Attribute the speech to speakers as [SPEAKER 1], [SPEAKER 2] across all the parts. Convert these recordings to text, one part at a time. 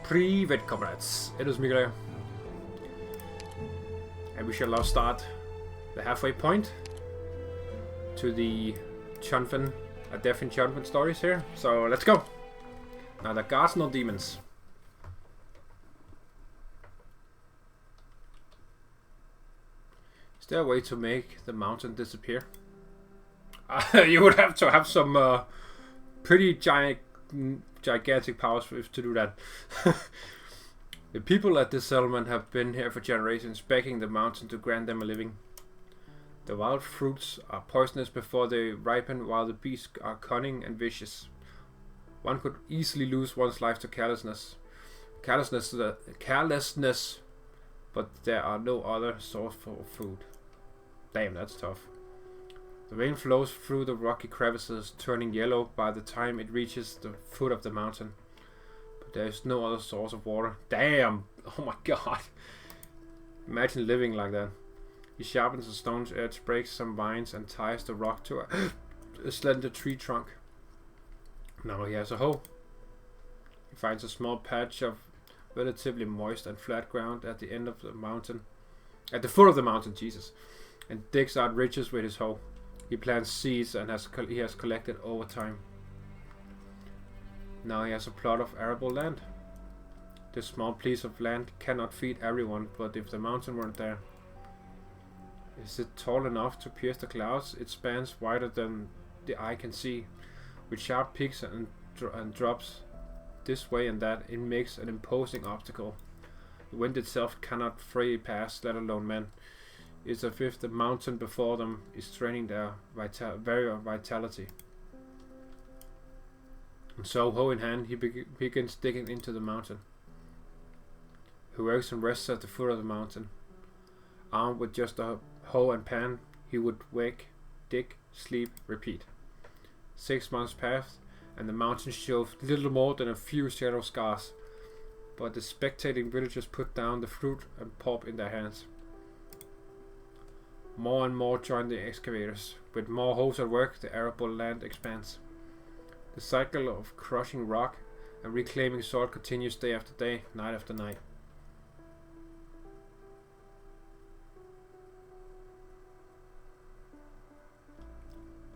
[SPEAKER 1] Privet comrades, it is Mikhail. And we shall now start the halfway point to the Chunfen, a Death in Chunfen stories here. So let's go. Now the gods, no demons. Is there a way to make the mountain disappear? You would have to have some pretty gigantic powers to do that. The people at this settlement have been here for generations, begging the mountain to grant them a living. The wild fruits are poisonous before they ripen, while the beasts are cunning and vicious. One could easily lose one's life to carelessness, but there are no other source for food. Damn, that's tough. The rain flows through the rocky crevices, turning yellow by the time it reaches the foot of the mountain. But there is no other source of water. Damn! Oh my god! Imagine living like that. He sharpens the stone's edge, breaks some vines, and ties the rock to a slender tree trunk. Now he has a hoe. He finds a small patch of relatively moist and flat ground at the end of the mountain. At the foot of the mountain, Jesus. And digs out ridges with his hoe. He plants seeds and he has collected over time. Now he has a plot of arable land. This small piece of land cannot feed everyone, but if the mountain weren't there... Is it tall enough to pierce the clouds? It spans wider than the eye can see. With sharp peaks and drops this way and that, it makes an imposing obstacle. The wind itself cannot freely pass, let alone men. It's as if the mountain before them is straining their very vitality. And so, hoe in hand, he begins digging into the mountain. He works and rests at the foot of the mountain. Armed with just a hoe and pan, he would wake, dig, sleep, repeat. 6 months passed, and the mountain showed little more than a few shadow scars. But the spectating villagers put down the fruit and pulp in their hands. More and more join the excavators. With more hoes at work, the arable land expands. The cycle of crushing rock and reclaiming soil continues day after day, night after night.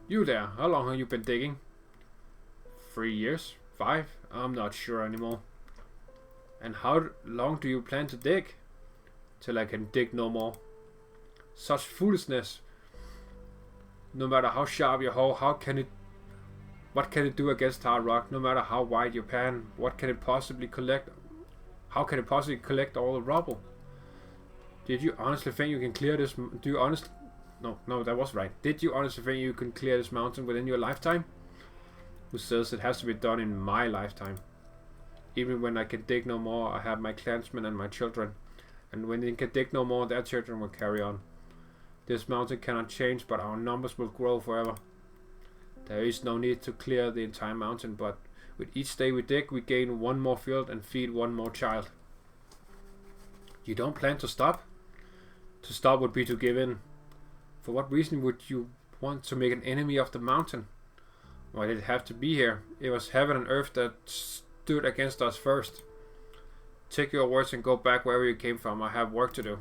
[SPEAKER 1] You there, how long have you been digging? 3 years? 5? I'm not sure anymore. And how long do you plan to dig? Till I can dig no more. Such foolishness. No matter how sharp your hoe, what can it do against hard rock? No matter how wide your pan, what can it possibly collect? How can it possibly collect all the rubble? Did you honestly think you can clear this? Do you honestly? No, that was right. Did you honestly think you can clear this mountain within your lifetime? Who says it has to be done in my lifetime? Even when I can dig no more, I have my clansmen and my children. And when they can dig no more, their children will carry on. This mountain cannot change, but our numbers will grow forever. There is no need to clear the entire mountain, but with each day we dig, we gain one more field and feed one more child. You don't plan to stop? To stop would be to give in. For what reason would you want to make an enemy of the mountain? Why did it have to be here? It was heaven and earth that stood against us first. Take your words and go back wherever you came from. I have work to do.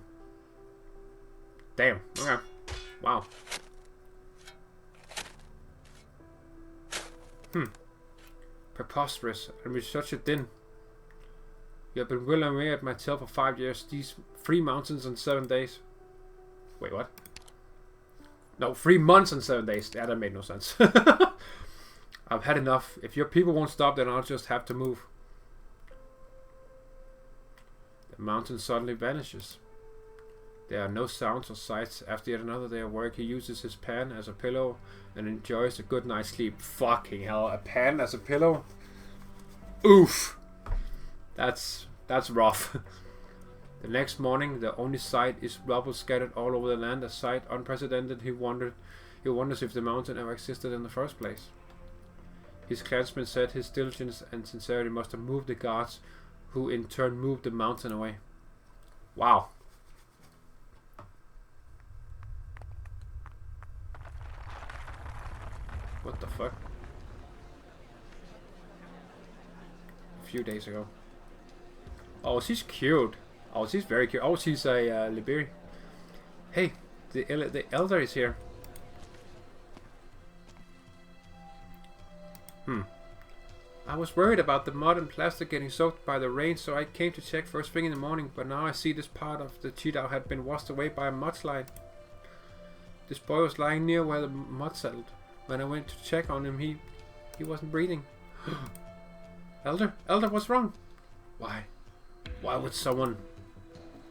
[SPEAKER 1] Damn. Okay. Wow. Preposterous. And with such a din. You have been willing away at my tail for 5 years. These 3 mountains in 7 days. Wait, what? No, 3 months and 7 days. Yeah, that made no sense. I've had enough. If your people won't stop, then I'll just have to move. The mountain suddenly vanishes. There are no sounds or sights. After yet another day of work, he uses his pan as a pillow and enjoys a good night's sleep. Fucking hell, a pan as a pillow? Oof. That's rough. The next morning, the only sight is rubble scattered all over the land, a sight unprecedented. He wonders if the mountain ever existed in the first place. His clansmen said his diligence and sincerity must have moved the gods, who in turn moved the mountain away. Wow. What the fuck? A few days ago. Oh, she's cute. Oh, she's very cute. Oh, she's a Liberi. Hey, the elder is here. I was worried about the mud and plastic getting soaked by the rain, so I came to check first thing in the morning, but now I see this part of the cheetah had been washed away by a mudslide. This boy was lying near where the mud settled. When I went to check on him, he wasn't breathing. Elder, what's wrong? Why would someone...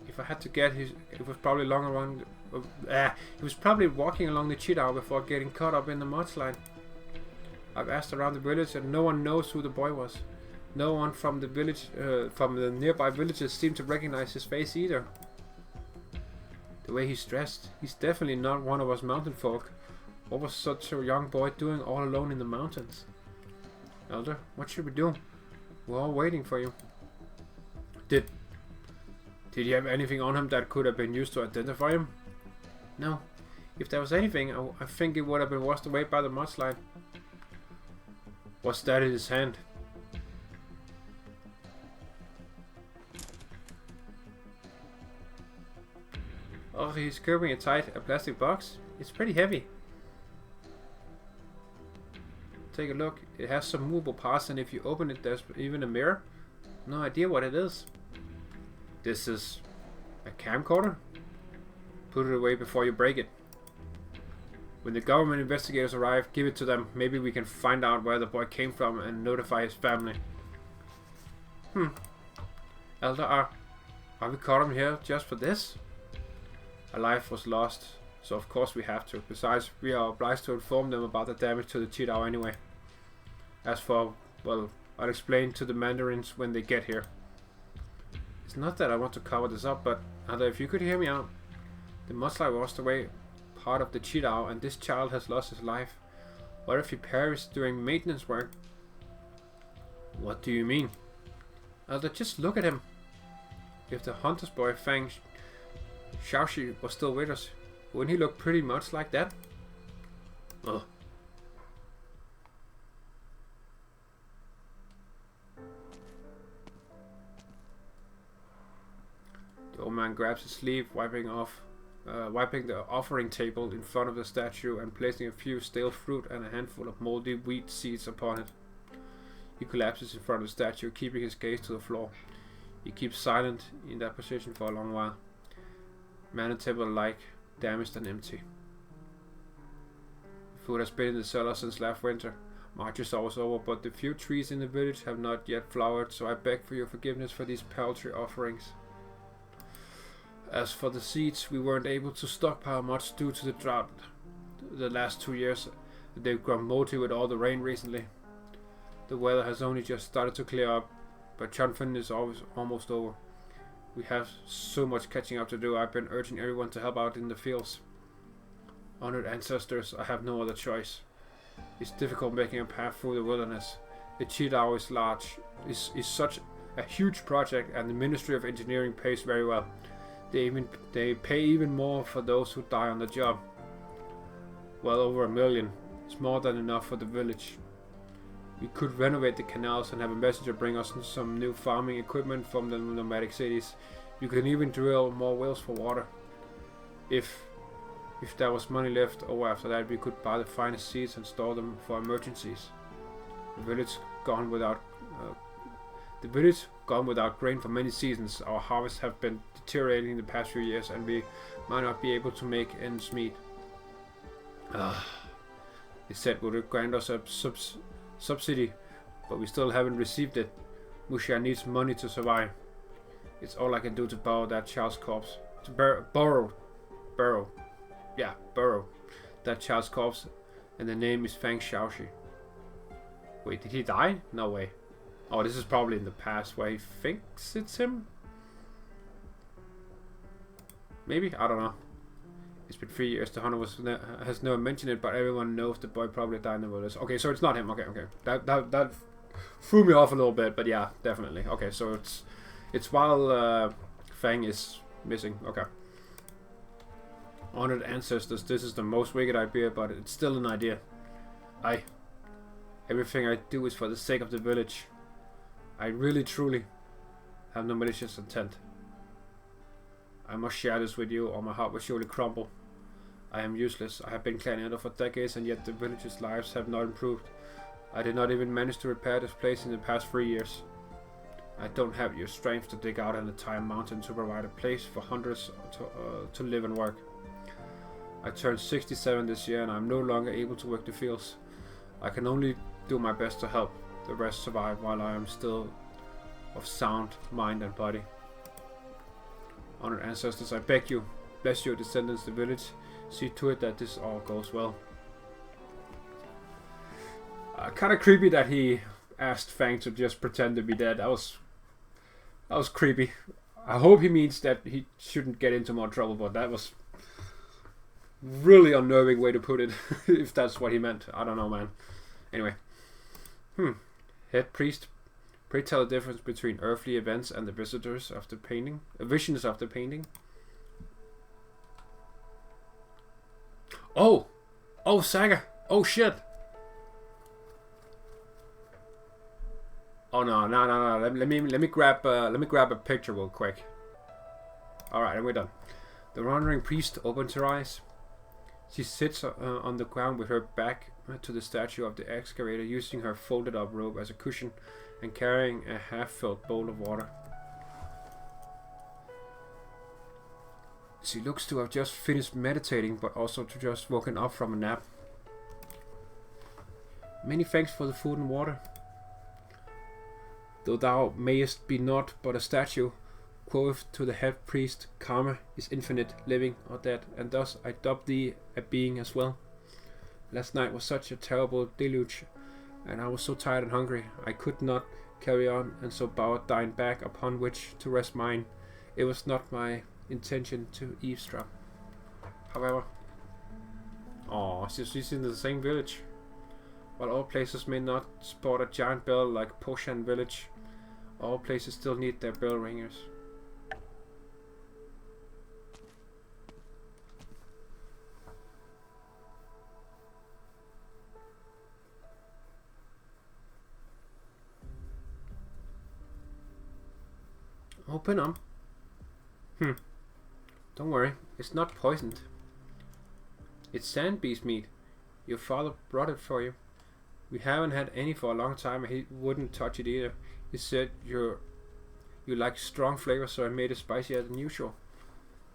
[SPEAKER 1] If I had to get it was probably he was probably walking along the cheetah before getting caught up in the mudslide. I've asked around the village and no one knows who the boy was. No one from the village, from the nearby villages seemed to recognize his face either. The way he's dressed, he's definitely not one of us mountain folk. What was such a young boy doing all alone in the mountains? Elder, what should we do? We're all waiting for you. Did he have anything on him that could have been used to identify him? No. If there was anything, I think it would have been washed away by the mudslide. What's that in his hand? Oh, he's gripping it tight, a plastic box. It's pretty heavy. Take a look. It has some movable parts, and if you open it, there's even a mirror. No idea what it is. This is a camcorder? Put it away before you break it. When the government investigators arrive, give it to them. Maybe we can find out where the boy came from and notify his family. Elder, are we caught him here just for this? A life was lost, so of course we have to. Besides, we are obliged to inform them about the damage to the cheetah anyway. As for, well, I'll explain to the mandarins when they get here. It's not that I want to cover this up, but Elder, if you could hear me out. The mudslide washed away part of the cheetah, and this child has lost his life. What if he perished during maintenance work? What do you mean? Elder, just look at him. If the hunter's boy Fang Xiaoxi was still with us, wouldn't he look pretty much like that? Ugh. The old man grabs his sleeve, wiping the offering table in front of the statue and placing a few stale fruit and a handful of moldy wheat seeds upon it. He collapses in front of the statue, keeping his gaze to the floor. He keeps silent in that position for a long while. Man and table alike, damaged and empty. Food has been in the cellar since last winter. March is always over, but the few trees in the village have not yet flowered, so I beg for your forgiveness for these paltry offerings. As for the seeds, we weren't able to stockpile much due to the drought the last 2 years. They've grown moldy with all the rain recently. The weather has only just started to clear up, but Chunfen is almost over. We have so much catching up to do. I've been urging everyone to help out in the fields. Honored ancestors, I have no other choice. It's difficult making a path through the wilderness. The cheetah is large, is such a huge project, and the Ministry of Engineering pays very well. They pay even more for those who die on the job. Well over $1 million. It's more than enough for the village. We could renovate the canals and have a messenger bring us some new farming equipment from the nomadic cities. You can even drill more wells for water. If there was money left over after that, we could buy the finest seeds and store them for emergencies. The village gone without grain for many seasons. Our harvests have been deteriorating in the past few years, and we might not be able to make ends meet. They said would grant us a subsidy, but we still haven't received it. Mushia needs money to survive. It's all I can do to borrow that child's corpse. To borrow that child's corpse, and the name is Fang Xiaoxi. Wait, did he die? No way. Oh, this is probably in the past where he thinks it's him? Maybe? I don't know. It's been 3 years. The hunter has never mentioned it, but everyone knows the boy probably died in the wilderness. Okay, so it's not him. Okay. That threw me off a little bit, but yeah, definitely. Okay, so it's while Fang is missing. Okay. Honored ancestors. This is the most wicked idea, but it's still an idea. Everything I do is for the sake of the village. I really truly have no malicious intent. I must share this with you or my heart will surely crumble. I am useless. I have been cleaning it for decades and yet the villagers' lives have not improved. I did not even manage to repair this place in the past 3 years. I don't have your strength to dig out an entire mountain to provide a place for hundreds to live and work. I turned 67 this year and I am no longer able to work the fields. I can only do my best to help the rest survive while I am still of sound mind and body. Honored ancestors, I beg you, bless your descendants, the village. See to it that this all goes well. Kind of creepy that he asked Fang to just pretend to be dead. That was creepy. I hope he means that he shouldn't get into more trouble, but that was really unnerving way to put it. If that's what he meant. I don't know, man. Anyway. Head priest, pray tell the difference between earthly events and the visitors of the painting. Visions of the painting. Oh, Saga. Oh shit. Oh no. Let me grab a picture real quick. All right, and we're done. The wandering priest opens her eyes. She sits on the ground with her back to the statue of the excavator, using her folded up robe as a cushion and carrying a half-filled bowl of water. She looks to have just finished meditating, but also to just woken up from a nap. Many thanks for the food and water. Though thou mayest be naught but a statue, quoth to the head priest, karma is infinite, living or dead, and thus I dub thee a being as well. Last night was such a terrible deluge, and I was so tired and hungry, I could not carry on, and so bowed thine back upon which to rest mine. It was not my intention to eavesdrop. However, she's in the same village. While all places may not sport a giant bell like Poshan village, all places still need their bell ringers. Open up. Don't worry, it's not poisoned. It's sand beast meat. Your father brought it for you. We haven't had any for a long time and he wouldn't touch it either. He said you like strong flavor, so I made it spicier than usual.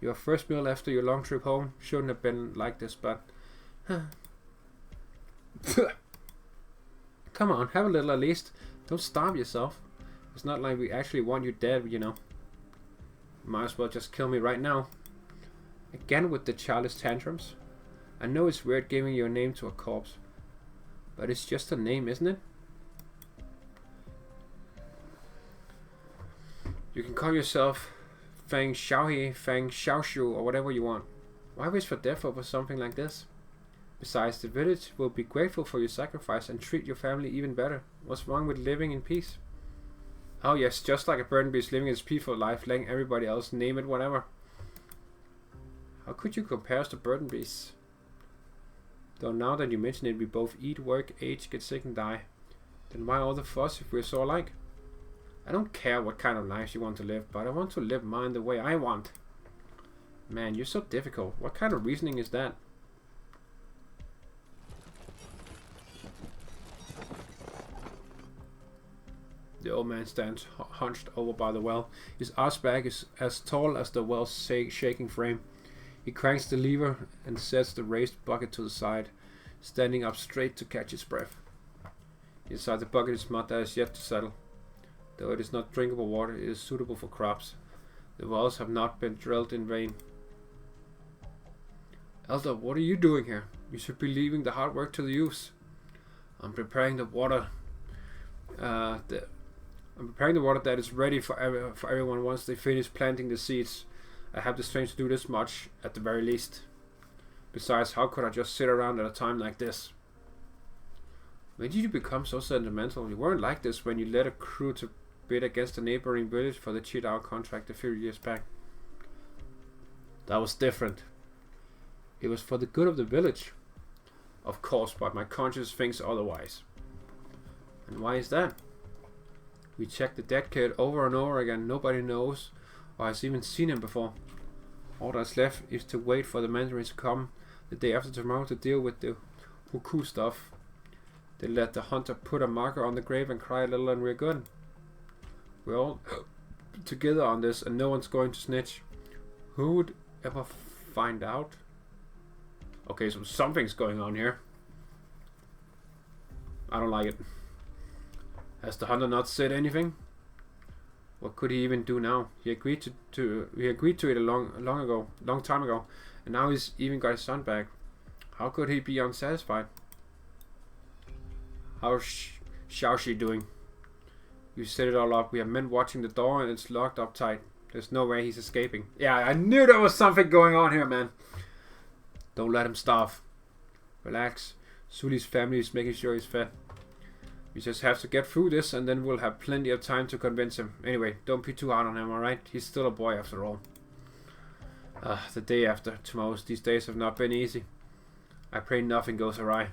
[SPEAKER 1] Your first meal after your long trip home shouldn't have been like this, but... Come on, have a little at least. Don't starve yourself. It's not like we actually want you dead, you know. Might as well just kill me right now. Again with the childish tantrums. I know it's weird giving your name to a corpse, but it's just a name, isn't it? You can call yourself Fang Xiaohe, Fang Xiaoshu, or whatever you want. Why wish for death over something like this? Besides, the village will be grateful for your sacrifice and treat your family even better. What's wrong with living in peace? Oh yes, just like a burden beast living its peaceful life, letting everybody else name it whatever. How could you compare us to burden beasts? Though now that you mention it, we both eat, work, age, get sick and die. Then why all the fuss if we're so alike? I don't care what kind of lives you want to live, but I want to live mine the way I want. Man, you're so difficult. What kind of reasoning is that? The old man stands hunched over by the well. His arse back is as tall as the well's shaking frame. He cranks the lever and sets the raised bucket to the side, standing up straight to catch his breath. Inside the bucket is mud that is yet to settle. Though it is not drinkable water, it is suitable for crops. The wells have not been drilled in vain. Elder, what are you doing here? You should be leaving the hard work to the youths. I'm preparing the water. I'm preparing the water that is ready for everyone once they finish planting the seeds. I have the strength to do this much, at the very least. Besides, how could I just sit around at a time like this? When did you become so sentimental? You weren't like this when you led a crew to bid against a neighboring village for the cheat out contract a few years back. That was different. It was for the good of the village. Of course, but my conscience thinks otherwise. And why is that? We checked the dead kid over and over again. Nobody knows or has even seen him before. All that's left is to wait for the mandarin to come the day after tomorrow to deal with the Huku stuff. They let the hunter put a marker on the grave and cry a little and we're good. We're all together on this and no one's going to snitch. Who would ever find out? Okay, so something's going on here. I don't like it. Has the hunter not said anything? What could he even do now? He agreed to it a long time ago, and now he's even got his son back. How could he be unsatisfied? How's Xiaoxi doing? You set it all up. We have men watching the door, and it's locked up tight. There's no way he's escaping. Yeah, I knew there was something going on here, man. Don't let him starve. Relax. Suli's family is making sure he's fed. We just have to get through this and then we'll have plenty of time to convince him. Anyway, don't be too hard on him, alright? He's still a boy after all. The day after tomorrow's. These days have not been easy. I pray nothing goes awry.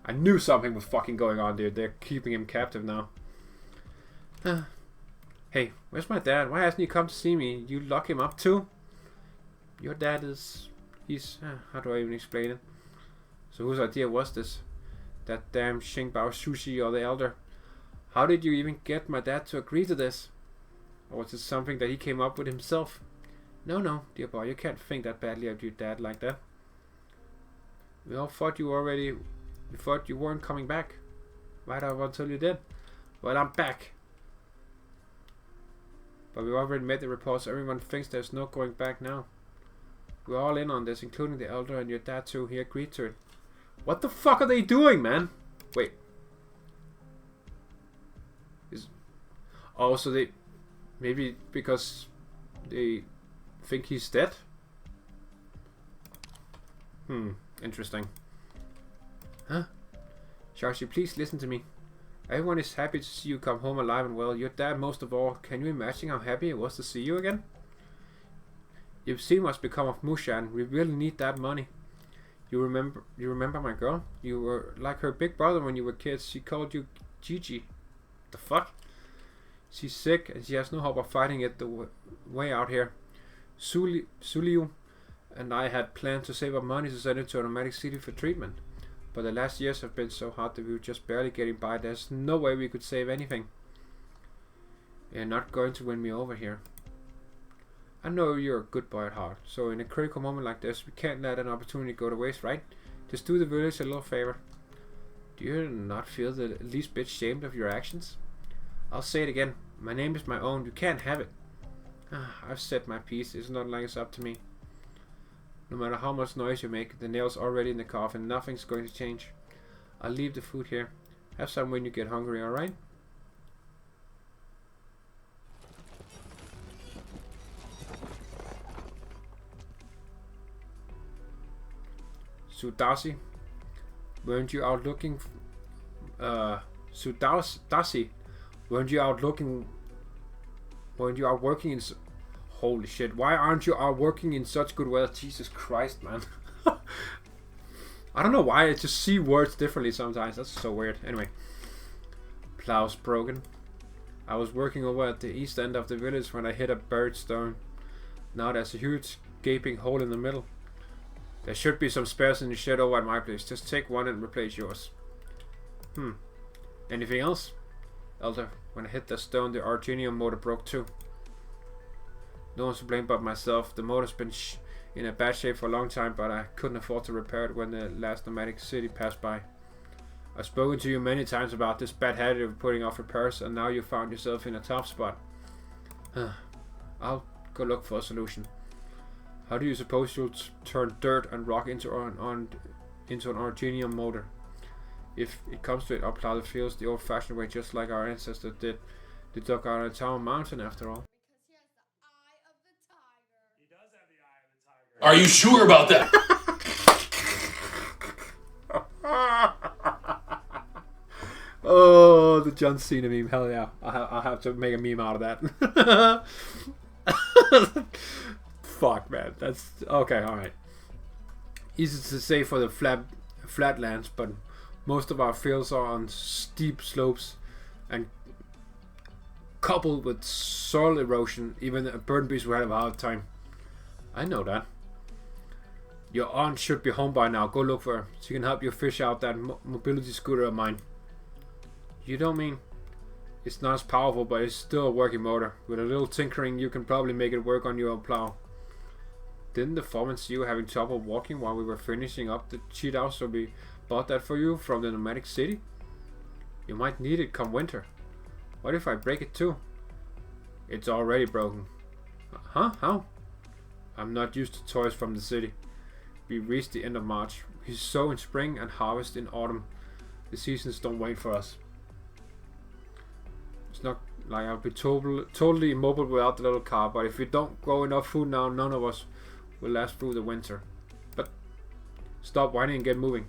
[SPEAKER 1] I knew something was fucking going on, dude. They're keeping him captive now. Hey, where's my dad? Why hasn't he come to see me? You lock him up too? Your dad is... He's... how do I even explain it? So whose idea was this? That damn Xingbao Sushi or the elder. How did you even get my dad to agree to this? Or was it something that he came up with himself? No, dear boy, you can't think that badly of your dad like that. We all thought you weren't coming back. Right up until you did. Well, I'm back. But we already made the reports. Everyone thinks there's no going back now. We're all in on this, including the elder and your dad too. He agreed to it. What the fuck are they doing, man? Wait. Oh, so they... Maybe because they think he's dead? Interesting. Huh? Xiaoxi, please listen to me. Everyone is happy to see you come home alive and well. Your dad most of all. Can you imagine how happy it was to see you again? You've seen what's become of Mushan. We really need that money. You remember my girl? You were like her big brother when you were kids. She called you Gigi. The fuck? She's sick and she has no hope of fighting it the way out here. Suliu and I had planned to save up money to send her to an Nomadic city for treatment. But the last years have been so hard that we were just barely getting by. There's no way we could save anything. You're not going to win me over here. I know you're a good boy at heart, so in a critical moment like this, we can't let an opportunity go to waste, right? Just do the village a little favor. Do you not feel the least bit ashamed of your actions? I'll say it again. My name is my own. You can't have it. I've said my piece. It's not like it's up to me. No matter how much noise you make, the nail's already in the coffin. Nothing's going to change. I'll leave the food here. Have some when you get hungry, alright? Sudasi, weren't you out looking? Sudasi, weren't you out looking? Weren't you out working in? Holy shit! Why aren't you out working in such good weather? Jesus Christ, man! I don't know why I just see words differently sometimes. That's so weird. Anyway, plow's broken. I was working over at the east end of the village when I hit a buried stone. Now there's a huge gaping hole in the middle. There should be some spares in the shed over at my place. Just take one and replace yours. Anything else? Elder, when I hit the stone, the Argenium motor broke too. No one's to blame but myself. The motor's been in a bad shape for a long time, but I couldn't afford to repair it when the last nomadic city passed by. I've spoken to you many times about this bad habit of putting off repairs, and now you found yourself in a tough spot. I'll go look for a solution. How do you suppose you'll turn dirt and rock into an Argenium motor? If it comes to it, I'll plow the fields the old-fashioned way, just like our ancestors did. They dug out a tower mountain, after all.
[SPEAKER 2] Are you sure about that?
[SPEAKER 1] Oh, the John Cena meme. Hell yeah. I'll have to make a meme out of that. Fuck, man. That's... Okay, alright. Easy to say for the flatlands, but most of our fields are on steep slopes and coupled with soil erosion, even a bird beast would have a hard time. I know that. Your aunt should be home by now. Go look for her. She can help you fish out that mobility scooter of mine. You don't mean... It's not as powerful, but it's still a working motor. With a little tinkering, you can probably make it work on your own plow. Didn't the foreman see you having trouble walking while we were finishing up the cheat house, so we bought that for you from the nomadic city? You might need it come winter. What if I break it too? It's already broken. Huh? How? I'm not used to toys from the city. We reached the end of March. We sow in spring and harvest in autumn. The seasons don't wait for us. It's not like I'll be totally immobile without the little car, but if we don't grow enough food now, none of us will last through the winter. But stop whining and get moving.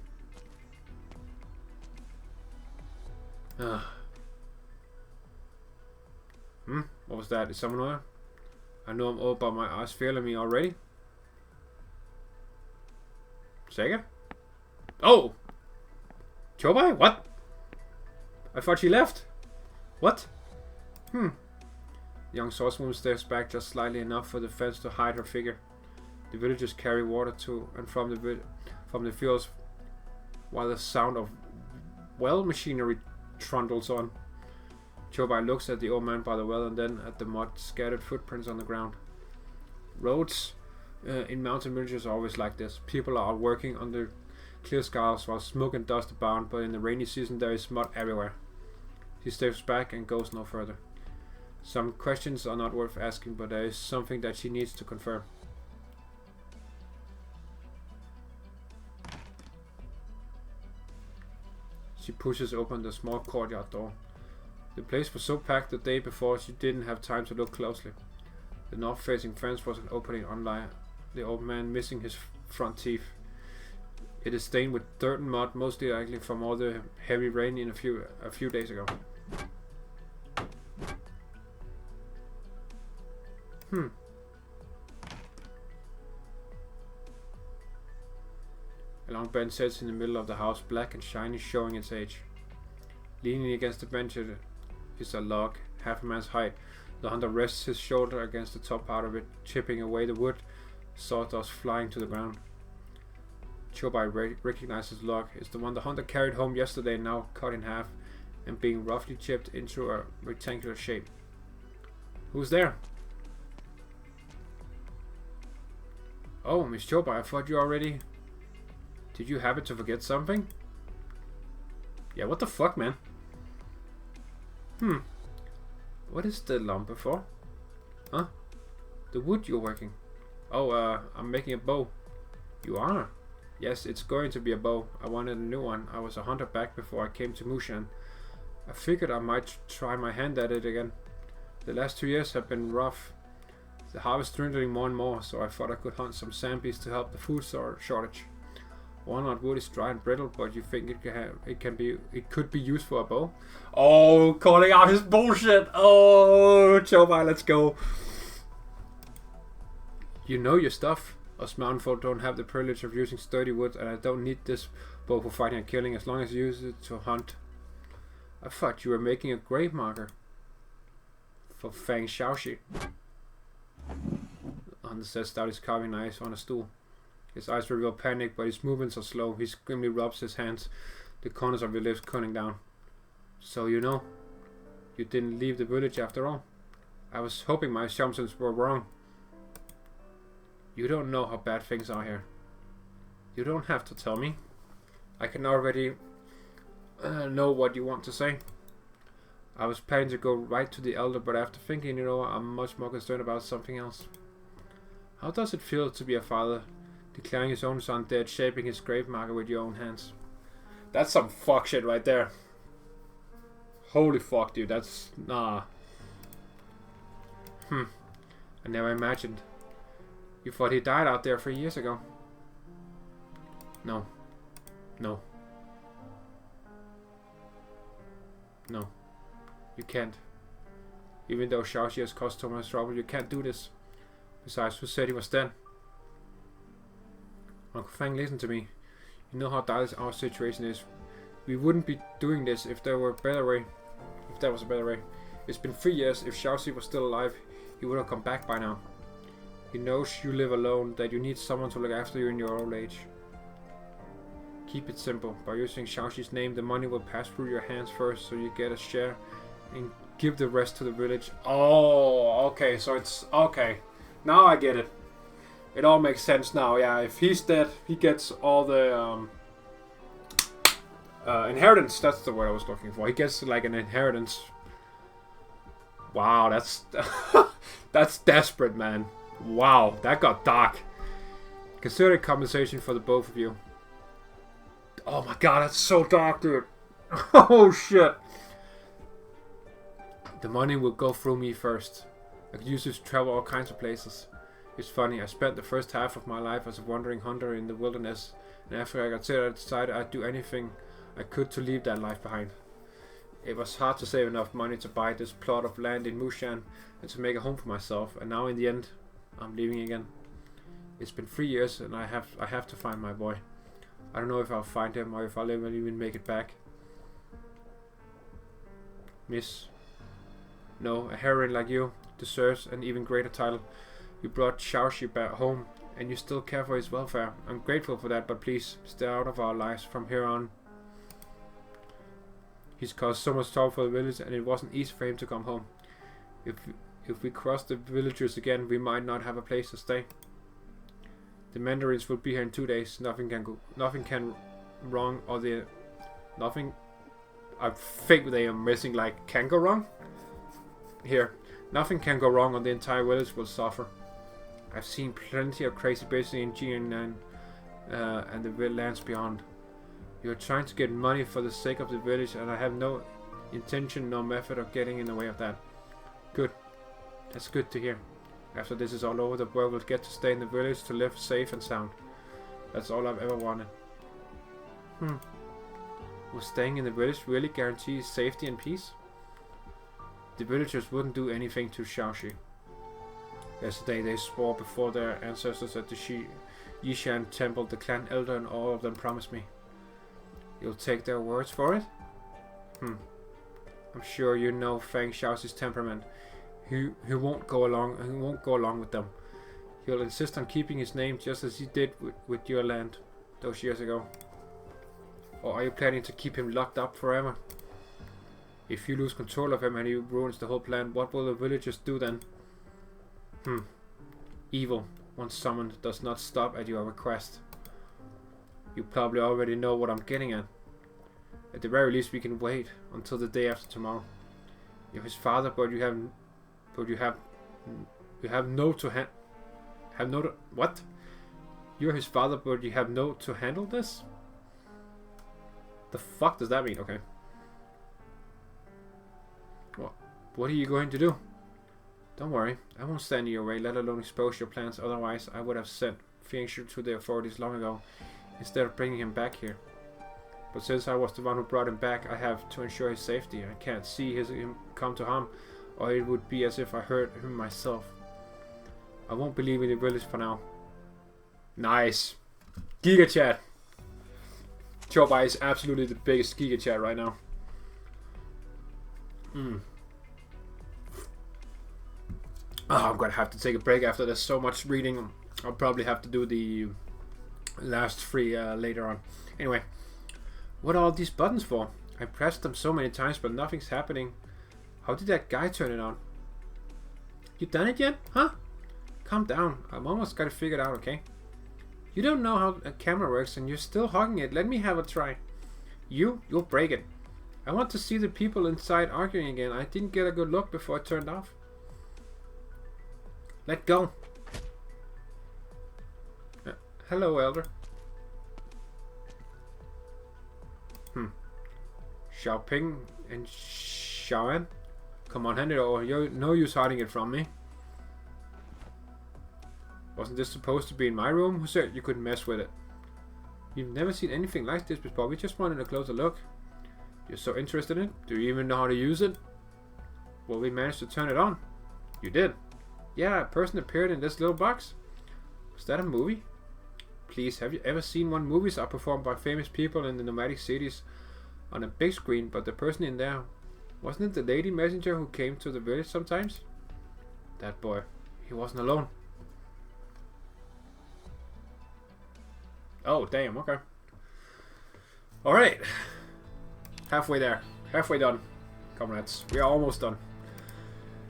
[SPEAKER 1] What was that? Is someone there? I know I'm old, but my eyes failing me already. Sega? Oh! Chobai? What? I thought she left. What? The young swordswoman steps back just slightly enough for the fence to hide her figure. The villagers carry water to and from the fields, while the sound of well machinery trundles on. Chobai looks at the old man by the well and then at the mud scattered footprints on the ground. Roads in mountain villages are always like this. People are working under clear skies while smoke and dust abound, but in the rainy season there is mud everywhere. He steps back and goes no further. Some questions are not worth asking, but there is something that she needs to confirm. She pushes open the small courtyard door. The place was so packed the day before she didn't have time to look closely. The north-facing fence was an opening unlike the old man missing his front teeth. It is stained with dirt and mud, mostly likely from all the heavy rain in a few days ago. A long bench sits in the middle of the house, black and shiny, showing its age. Leaning against the bench is a log, half a man's height. The hunter rests his shoulder against the top part of it, chipping away the wood, sawdust flying to the ground. Chobai recognizes the log. It's the one the hunter carried home yesterday, now cut in half and being roughly chipped into a rectangular shape. Who's there? Oh, Miss Chobai, I thought you already... Did you happen to forget something? Yeah, what the fuck, man? What is the lumber for? Huh? The wood you're working. Oh, I'm making a bow. You are? Yes, it's going to be a bow. I wanted a new one. I was a hunter back before I came to Mushan. I figured I might try my hand at it again. The last 2 years have been rough. The harvest dwindling more and more, so I thought I could hunt some sand beasts to help the food shortage. Walnut wood is dry and brittle, but you think it could be used for a bow? Oh, calling out his bullshit! Oh, Chobai, let's go. You know your stuff. Us mountain folk don't have the privilege of using sturdy wood, and I don't need this bow for fighting and killing as long as you use it to hunt. I thought you were making a grave marker for Fang Xiaoxi. Hunter sets down his carving knife on a stool. His eyes reveal panic, but his movements are slow. He grimly rubs his hands, the corners of his lips cutting down. So you know, you didn't leave the village after all. I was hoping my assumptions were wrong. You don't know how bad things are here. You don't have to tell me. I can already know what you want to say. I was planning to go right to the elder, but after thinking, I'm much more concerned about something else. How does it feel to be a father, declaring his own son dead, shaping his grave marker with your own hands? That's some fuck shit right there. Holy fuck, dude. That's... nah. I never imagined. You thought he died out there 3 years ago? No. No. No. You can't. Even though Xiaoxi has caused so much trouble, you can't do this. Besides, who said he was dead? Uncle Fang, listen to me. You know how dire our situation is. We wouldn't be doing this if there was a better way. It's been 3 years. If Xiaoxi was still alive, he would have come back by now. He knows you live alone, that you need someone to look after you in your old age. Keep it simple. By using Xiaoxi's name, the money will pass through your hands first, so you get a share and give the rest to the village. Oh, okay, so it's... Okay, now I get it. It all makes sense now. Yeah, if he's dead, he gets all the inheritance. That's the word I was looking for. He gets like an inheritance. Wow, that's that's desperate, man. Wow, that got dark. Consider compensation for the both of you. Oh my god, that's so dark, dude. Oh shit. The money will go through me first. I could use it to travel all kinds of places. It's funny, I spent the first half of my life as a wandering hunter in the wilderness, and after I got set, I decided I'd do anything I could to leave that life behind. It was hard to save enough money to buy this plot of land in Mushan and to make a home for myself, and now in the end, I'm leaving again. It's been 3 years and I have to find my boy. I don't know if I'll find him or if I'll ever even make it back. Miss. No, a heroine like you deserves an even greater title. You brought Xiaoxi back home and you still care for his welfare. I'm grateful for that, but please stay out of our lives from here on. He's caused so much trouble for the village and it wasn't easy for him to come home. If we cross the villagers again, we might not have a place to stay. The mandarins will be here in 2 days. Nothing can wrong, or nothing. I think they are missing like can go wrong. Here, nothing can go wrong, or the entire village will suffer. I've seen plenty of crazy business in Jiangnan and the lands beyond. You're trying to get money for the sake of the village, and I have no intention, no method of getting in the way of that. Good. That's good to hear. After this is all over, the boy will get to stay in the village to live safe and sound. That's all I've ever wanted. Will staying in the village really guarantee safety and peace? The villagers wouldn't do anything to Xiaoxi. Yesterday they swore before their ancestors at the Yishan temple, the clan elder and all of them promised me. You'll take their words for it? I'm sure you know Fang Xiaoxi's temperament. He won't go along with them. He'll insist on keeping his name just as he did with your land those years ago. Or are you planning to keep him locked up forever? If you lose control of him and he ruins the whole plan, what will the villagers do then? Evil, once summoned, does not stop at your request. You probably already know what I'm getting at. At the very least, we can wait until the day after tomorrow. You're his father, but you have no to what? You're his father, but you have no to handle this? The fuck does that mean? Okay. What are you going to do? Don't worry, I won't stand in your way, let alone expose your plans. Otherwise, I would have sent Fingshu to the authorities long ago, instead of bringing him back here. But since I was the one who brought him back, I have to ensure his safety. I can't see him come to harm, or it would be as if I hurt him myself. I won't believe in the village for now. Nice. Giga chat. Chobai is absolutely the biggest Giga chat right now. Oh, I'm gonna have to take a break after this. So much reading. I'll probably have to do the last 3 later on. Anyway, what are all these buttons for? I pressed them so many times, but nothing's happening. How did that guy turn it on? You done it yet? Huh? Calm down. I'm almost got it figured out, okay? You don't know how a camera works and you're still hogging it. Let me have a try. You'll break it. I want to see the people inside arguing again. I didn't get a good look before it turned off. Let go. Hello, Elder. Xiaoping and Xiaoan. Come on, hand it over. You're no use hiding it from me. Wasn't this supposed to be in my room? Who said you couldn't mess with it? You've never seen anything like this before. We just wanted a closer look. You're so interested in it? Do you even know how to use it? Well, we managed to turn it on. You did? Yeah, a person appeared in this little box. Was that a movie? Please, have you ever seen one? Movies are performed by famous people in the nomadic cities on a big screen, but the person in there Wasn't it the lady messenger who came to the village sometimes? That boy, he wasn't alone. Oh, damn, okay. Alright. Halfway there. Halfway done, comrades. We are almost done.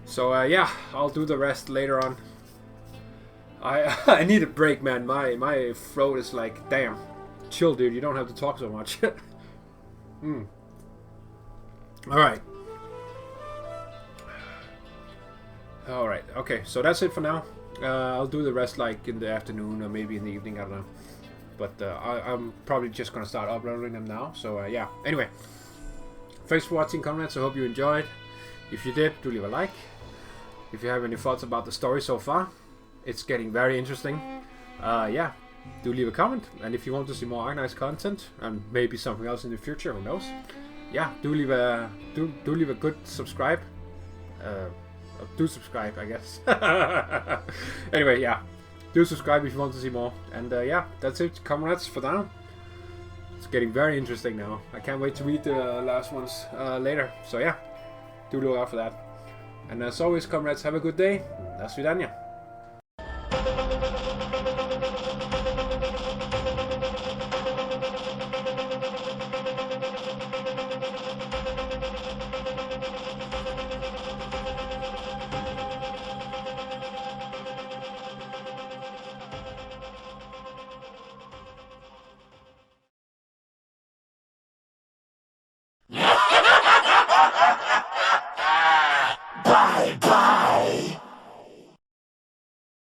[SPEAKER 1] So, yeah, I'll do the rest later on. I need a break, man. My throat is like, damn. Chill, dude. You don't have to talk so much. Alright. Alright, okay. So that's it for now. I'll do the rest like in the afternoon or maybe in the evening. I don't know. But I'm probably just going to start uploading them now. So, yeah. Anyway. Thanks for watching, comrades. I hope you enjoyed. If you did, do leave a like. If you have any thoughts about the story so far, it's getting very interesting. Yeah, do leave a comment. And if you want to see more Arknights content and maybe something else in the future, who knows? Yeah, do leave a good subscribe. Do subscribe, I guess. Anyway, yeah, do subscribe if you want to see more. And yeah, that's it, comrades, for now. It's getting very interesting now. I can't wait to read the last ones later. So yeah, do look out for that. And as always, comrades, have a good day. До свидания.